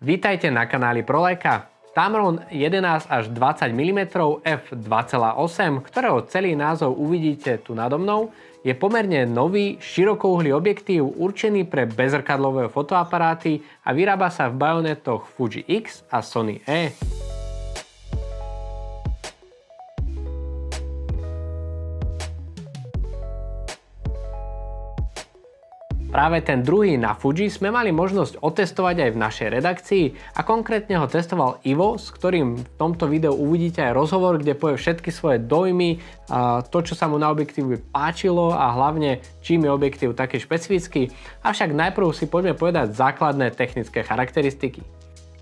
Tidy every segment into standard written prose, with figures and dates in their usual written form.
Vítajte na kanáli ProLeica. Tamron 11 až 20 mm f2.8, ktorého celý názov uvidíte tu nado mnou, je pomerne nový širokouhlý objektív určený pre bezrkadlové fotoaparáty a vyrába sa v bajonetoch Fuji X a Sony E. Práve ten druhý na Fuji sme mali možnosť otestovať aj v našej redakcii a konkrétne ho testoval Ivo, s ktorým v tomto videu uvidíte aj rozhovor, kde povie všetky svoje dojmy, to čo sa mu na objektíve páčilo a hlavne čím je objektív taký špecifický. Avšak najprv si poďme povedať základné technické charakteristiky.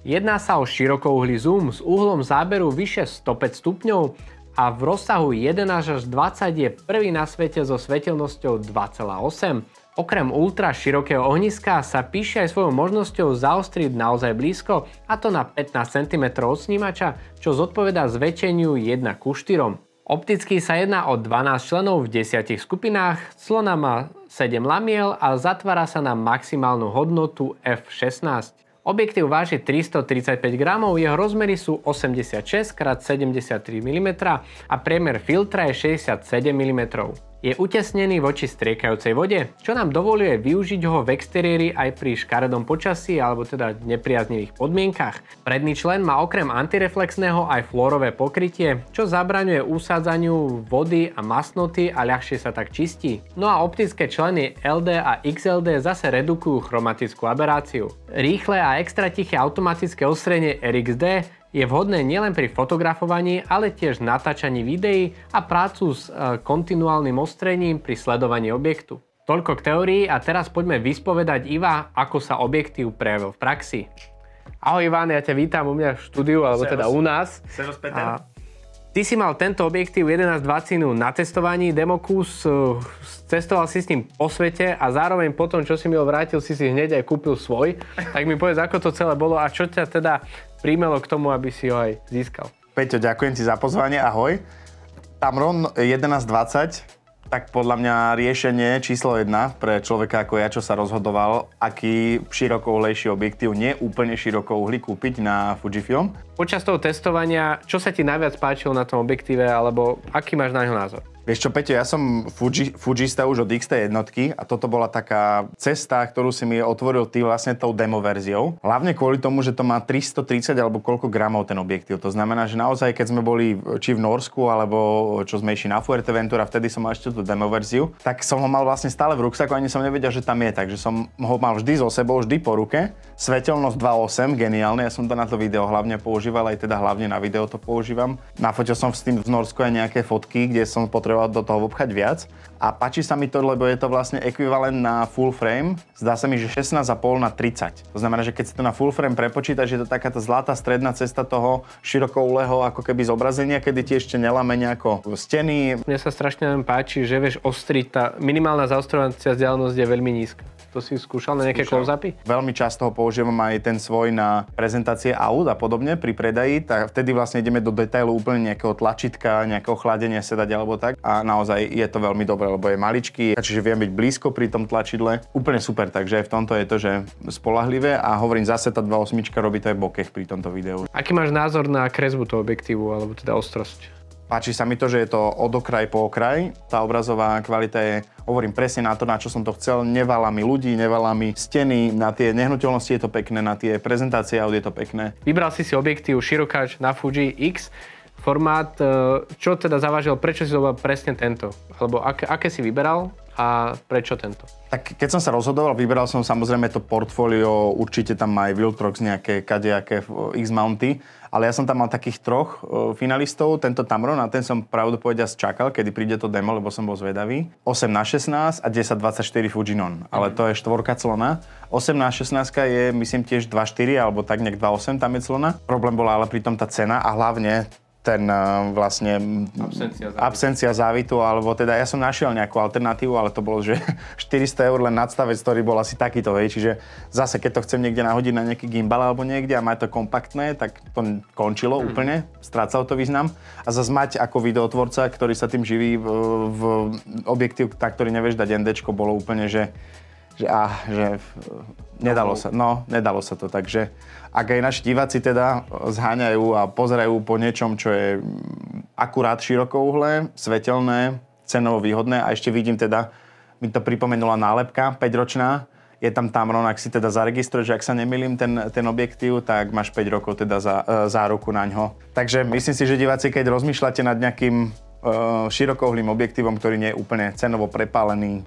Jedná sa o širokouhlý zoom s uhlom záberu vyše 105 stupňov a v rozsahu 11 až 20 je prvý na svete so svetelnosťou 2.8. Okrem ultra širokého ohniska sa píše aj svojou možnosťou zaostriť naozaj blízko, a to na 15 cm od snímača, čo zodpovedá zväčšeniu 1:4. Opticky sa jedná o 12 členov v 10 skupinách, clona má 7 lamiel a zatvára sa na maximálnu hodnotu f16. Objektív váži 335 gramov, jeho rozmery sú 86 x 73 mm a priemer filtra je 67 mm. Je utesnený voči striekajúcej vode, čo nám dovoľuje využiť ho v exteriéri aj pri škaredom počasí alebo teda nepriaznivých podmienkach. Predný člen má okrem antireflexného aj fluorové pokrytie, čo zabraňuje usádzaniu vody a masnoty a ľahšie sa tak čistí. No a optické členy LD a XLD zase redukujú chromatickú aberáciu. Rýchle a extra tiché automatické ostrenie RXD je vhodné nielen pri fotografovaní, ale tiež natáčaní videí a prácu s kontinuálnym ostrením pri sledovaní objektu. Toľko k teórii a teraz poďme vyspovedať Iva, ako sa objektív prejavil v praxi. Ahoj Ivan, ja ťa vítam u mňa v štúdiu, alebo teda u nás. Servus Peter. Ty si mal tento objektív 11-20 na testovaní, demokus, cestoval si s ním po svete a zároveň potom, čo si mi ho vrátil, si hneď aj kúpil svoj. Tak mi povedz, ako to celé bolo a čo ťa teda príjmelo k tomu, aby si ho aj získal. Peťo, ďakujem ti za pozvanie, ahoj. Tamron 11-20, tak podľa mňa riešenie číslo 1 pre človeka ako ja, čo sa rozhodoval, aký širokouhlejší objektív, nie úplne širokouhlý, kúpiť na Fujifilm. Počas toho testovania, čo sa ti najviac páčilo na tom objektíve, alebo aký máš na ňo názor? Vieš čo, Peťo, ja som Fujista už od XT jednotky a toto bola taká cesta, ktorú si mi otvoril ty vlastne tou demo verziou. Hlavne kvôli tomu, že to má 330 alebo koľko gramov ten objektív. To znamená, že naozaj, keď sme boli či v Norsku, alebo čo sme išli na Fuerteventura, vtedy som mal ešte tú demo verziu, tak som ho mal vlastne stále v ruksaku, ani som nevedel, že tam je, takže som ho mal vždy so sebou, vždy po ruke. Svetelnosť 2.8, geniálne, ja som to na to video hlavne používal, aj teda hlavne na video to používam. Nafotil som s tým v Norsku aj nejaké fotky, kde som potreboval do toho vopchať viac. A páči sa mi to, lebo je to vlastne ekvivalent na full frame. Zdá sa mi, že 16,5 na 30. To znamená, že keď si to na full frame prepočítaš, je to taká tá zlatá stredná cesta toho širokouhlého ako keby zobrazenia, kedy ti ešte neláme nejako steny. Mne sa strašne páči, že vieš ostriť, tá minimálna zaostrovacia vzdialenosť je veľmi nízka. To si skúšal na nejaké close-upy? Veľmi často ho používam aj ten svoj na prezentácie aut a podobne pri predaji, tak vtedy vlastne ideme do detailu úplne nejakého tlačítka, nejakého chladenia sedať alebo tak a naozaj je to veľmi dobré, lebo je maličký, čiže viem byť blízko pri tom tlačidle. Úplne super, takže aj v tomto je to, že spoľahlivé a hovorím zase tá 2.8 robí to aj bokeh pri tomto videu. Aký máš názor na kresbu toho objektívu alebo teda ostrosť? Páči sa mi to, že je to od okraj po okraj. Tá obrazová kvalita je, hovorím presne na to, na čo som to chcel. Nevala mi ľudí, nevala mi steny, na tie nehnuteľnosti je to pekné, na tie prezentácie aut je to pekné. Vybral si objektív širokáč na Fuji X. Formát, čo teda zavážil, prečo si zobral presne tento? Alebo aké si vyberal a prečo tento? Tak keď som sa rozhodoval, vyberal som samozrejme to portfólio, určite tam aj Viltrox, nejaké kadejaké X-mounty, ale ja som tam mal takých troch finalistov, tento Tamron, a ten som pravdu povediac čakal, kedy príde to demo, lebo som bol zvedavý. 8x16 a 1024 Fujinon, ale to je štvorka clona. 8x16 je myslím tiež 2.4 alebo tak nejak 2.8 tam je clona. Problém bola ale pritom tá cena a hlavne ten vlastne absencia závitu, alebo teda ja som našiel nejakú alternatívu, ale to bolo, že 400 € len nadstavec, ktorý bol asi takýto, hej, čiže zase keď to chcem niekde nahodiť na nejaký gimbal alebo niekde a mať to kompaktné, tak to končilo úplne, strácal to význam. A zase mať ako videotvorca, ktorý sa tým živí v objektív, na ktorý nevieš dať NDčko, bolo úplne, že nedalo sa to. Takže ak aj naši diváci teda zháňajú a pozerajú po niečom, čo je akurát širokouhlé, svetelné, cenovo výhodné a ešte vidím teda, mi to pripomenula nálepka 5-ročná, je tam Tamron, ak si teda zaregistruješ, ak sa nemýlim, ten objektív, tak máš 5 rokov teda záruku na ňo. Takže myslím si, že diváci, keď rozmýšľate nad nejakým širokouhlým objektívom, ktorý nie je úplne cenovo prepálený,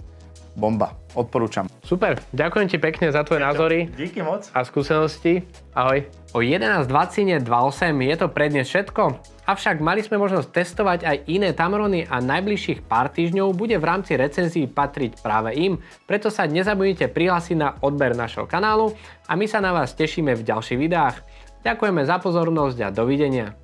bomba. Odporúčam. Super, ďakujem ti pekne za tvoje názory. Díky moc. A skúsenosti. Ahoj. O 11.20 2.8 je to pre dnes všetko. Avšak mali sme možnosť testovať aj iné Tamrony a najbližších pár týždňov bude v rámci recenzií patriť práve im, preto sa nezabudnite prihlásiť na odber našho kanálu a my sa na vás tešíme v ďalších videách. Ďakujeme za pozornosť a dovidenia.